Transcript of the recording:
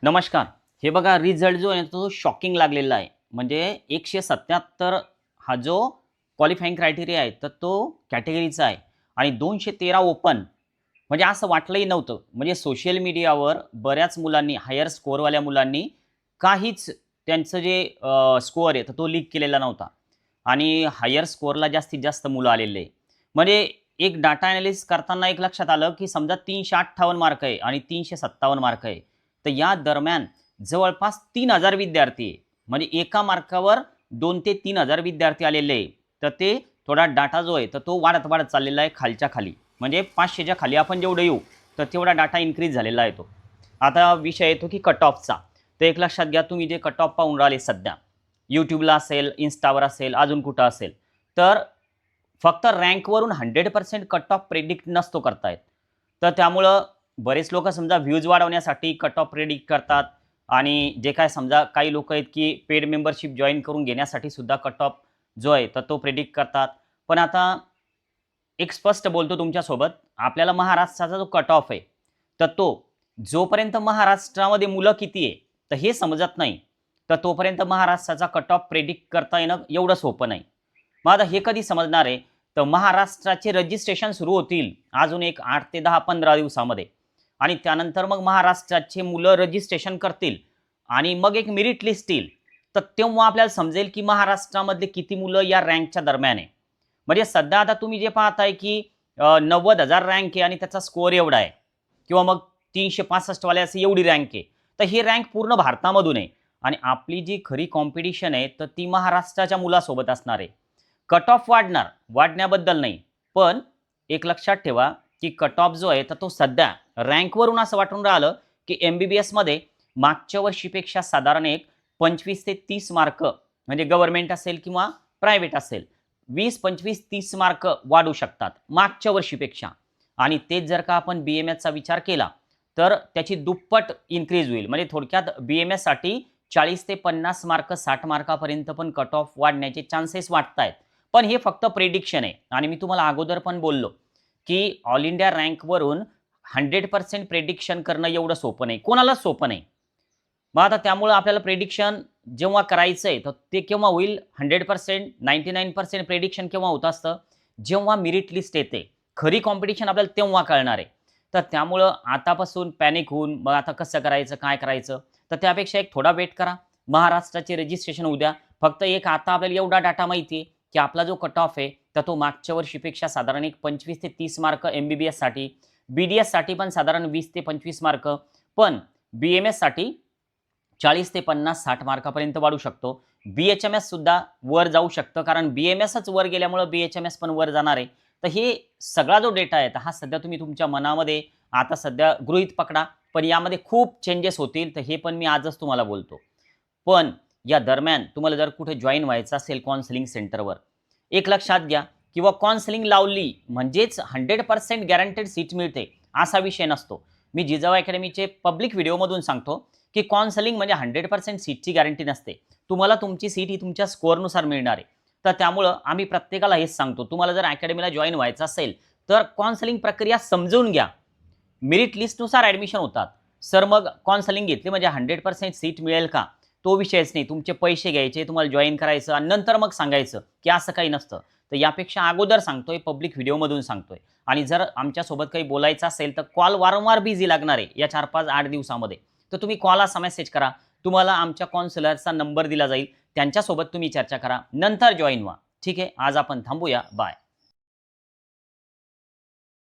नमस्कार. हे बघा रिझल्ट जो आहे तो शॉकिंग लागलेला आहे. म्हणजे 177 हा जो क्वालिफाइंग क्रायटेरिया आहे, तर तो कॅटेगरीचा आहे आणि 213 ओपन. म्हणजे असं वाटलंही नव्हतं. म्हणजे सोशल मीडियावर बऱ्याच मुलांनी हायर स्कोरवाल्या मुलांनी काहीच त्यांचं जे स्कोअर आहे, तर तो लीक केलेला नव्हता आणि हायर स्कोरला जास्तीत जास्त मुलं आलेले आहे. म्हणजे एक डाटा एनालिसिस करताना एक लक्षात आलं, की समजा 358 मार्क आहे आणि 357 मार्क आहे. तर या दरम्यान जवळपास 3000 विद्यार्थी आहे. म्हणजे एका मार्कावर 2 ते 3000 विद्यार्थी आलेले आहे. तर ते थोडा डाटा जो आहे तर तो वाढत वाढत चाललेला आहे खालच्या खाली. म्हणजे 500च्या खाली आपण जेवढं येऊ तर तेवढा डाटा इन्क्रीज झालेला आहे तो. आता विषय येतो की कट ऑफचा. तर एक लक्षात घ्या, तुम्ही जे कट ऑफ पाहून राहिले सध्या यूट्यूबला असेल, इन्स्टावर असेल, अजून कुठं असेल, तर फक्त रँकवरून 100% कट ऑफ प्रेडिक्ट नसतो करतायत. तर त्यामुळं बरेच लोक समजा व्ह्यूज वाढवण्यासाठी कट ऑफ प्रेडिक्ट करतात आणि जे काय समजा काही लोक आहेत की पेड मेंबरशिप जॉईन करून घेण्यासाठी सुद्धा कट ऑफ जो आहे तर तो प्रेडिक्ट करतात. पण आता एक स्पष्ट बोलतो तुमच्यासोबत, आपल्याला महाराष्ट्राचा जो कट ऑफ आहे तर तो जोपर्यंत महाराष्ट्रामध्ये मुलं किती आहे तर हे समजत नाही, तर तोपर्यंत महाराष्ट्राचा कट ऑफ प्रेडिक्ट करता येणं एवढं सोपं नाही. मग आता हे कधी समजणार आहे, तर महाराष्ट्राचे रजिस्ट्रेशन सुरू होतील अजून एक 8 ते 10-15 दिवसामध्ये आणि त्यानंतर मग महाराष्ट्राचे मुलं रजिस्ट्रेशन करतील आणि मग एक मेरिट लिस्ट येईल. तर तेव्हा आपल्याला समजेल की महाराष्ट्रामधले किती मुलं या रँकच्या दरम्यान आहे. म्हणजे सध्या आता तुम्ही जे पाहताय की 90,000 रँक आहे आणि त्याचा स्कोअर एवढा आहे किंवा मग 365 वाल्याची एवढी रँक आहे. तर ही रँक पूर्ण भारतामधून आहे आणि आपली जी खरी कॉम्पिटिशन आहे तर ती महाराष्ट्राच्या मुलासोबत असणार आहे. कट ऑफ वाढणार, वाढण्याबद्दल नाही. पण एक लक्षात ठेवा, की कट ऑफ जो आहे तर तो सध्या रँकवरून असं वाटून राहिलं, की एम-बी-बी-एसमध्ये मागच्या वर्षीपेक्षा साधारण एक 25 ते 30 मार्क म्हणजे गव्हर्नमेंट असेल किंवा प्रायव्हेट असेल, 20, 25, 30 मार्क वाढू शकतात मागच्या वर्षीपेक्षा. आणि तेच जर का आपण बी-एम-एसचा विचार केला, तर त्याची दुप्पट इन्क्रीज होईल. म्हणजे थोडक्यात बी-एम-एससाठी 40 ते 50 मार्क, 60 मार्कापर्यंत पण कट ऑफ वाढण्याचे चान्सेस वाटतायत. पण हे फक्त प्रेडिक्शन आहे आणि मी तुम्हाला अगोदर पण बोललो, की ऑल इंडिया रँकवरून 100% प्रेडिक्शन करणं एवढं सोपं नाही. कोणालाच सोपं नाही. मग आता त्यामुळं आपल्याला प्रेडिक्शन जेव्हा करायचं आहे, तर ते केव्हा होईल? 100%, 99% प्रेडिक्शन केव्हा होत असतं? जेव्हा मेरिट लिस्ट येते. खरी कॉम्पिटिशन आपल्याला तेव्हा कळणार आहे. तर त्यामुळं आतापासून पॅनिक होऊन मग आता कसं करायचं, काय करायचं? तर त्यापेक्षा एक थोडा वेट करा. महाराष्ट्राचे रजिस्ट्रेशन उद्या. फक्त एक आता आपल्याला एवढा डाटा माहिती आहे, की आपला जो कट ऑफ आहे, तर तो मागच्या वर्षीपेक्षा साधारण एक 25 ते 30 मार्क एम-बी-बी-एससाठी, बी-डी-एससाठी पण साधारण 20 ते 25 मार्क, पण बी-एम-एससाठी 40 ते 50-60 मार्कापर्यंत वाढू शकतो. बी-एच-एम-एस सुद्धा वर जाऊ शकतं, कारण बी-एम-एसच वर गेल्यामुळं बी-एच-एम-एस पण वर जाणार आहे. तर हे सगळा जो डेटा आहे, तर हा सध्या तुम्ही तुमच्या मनामध्ये आता सध्या गृहीत पकडा. पण यामध्ये खूप चेंजेस होतील, तर हे पण मी आजच तुम्हाला बोलतो. पण या दरम्यान तुम्हाला जर कुठे जॉइन व्हायचं असेल काउन्सिलिंग सेंटरवर, एक लक्षात घ्या किंवा काउन्सिलिंग लावली म्हणजेच 100% गॅरंटेड सीट मिळते असा विषय नसतो. मी जिजाऊ अकॅडमीचे पब्लिक व्हिडिओमधून सांगतो, की काउन्सिलिंग म्हणजे 100% सीटची गॅरंटी नसते. तुम्हाला तुमची सीट ही तुमच्या स्कोअरनुसार मिळणार आहे. तर त्यामुळं आम्ही प्रत्येकाला हेच सांगतो, तुम्हाला जर अकॅडमीला जॉइन व्हायचं असेल, तर काउन्सिलिंग प्रक्रिया समजून घ्या. मेरिट लिस्टनुसार ॲडमिशन होतात. सर मग काउन्सिलिंग घेतली म्हणजे 100% सीट मिळेल का? तो विषयच नाही. तुमचे पैसे घ्यायचे, तुम्हाला जॉइन करायचं आणि नंतर मग सांगायचं, की असं काही नसतं. तर यापेक्षा अगोदर सांगतोय, पब्लिक व्हिडिओमधून सांगतोय. आणि जर आमच्यासोबत काही बोलायचं असेल, तर कॉल वारंवार बिझी लागणार आहे या 4, 5, 8 दिवसामध्ये. तर तुम्ही कॉल असा मेसेज करा. तुम्हाला आमच्या काउन्सिलरचा नंबर दिला जाईल. त्यांच्यासोबत तुम्ही चर्चा करा. नंतर जॉइन व्हा. ठीक आहे. आज आपण थांबूया. बाय.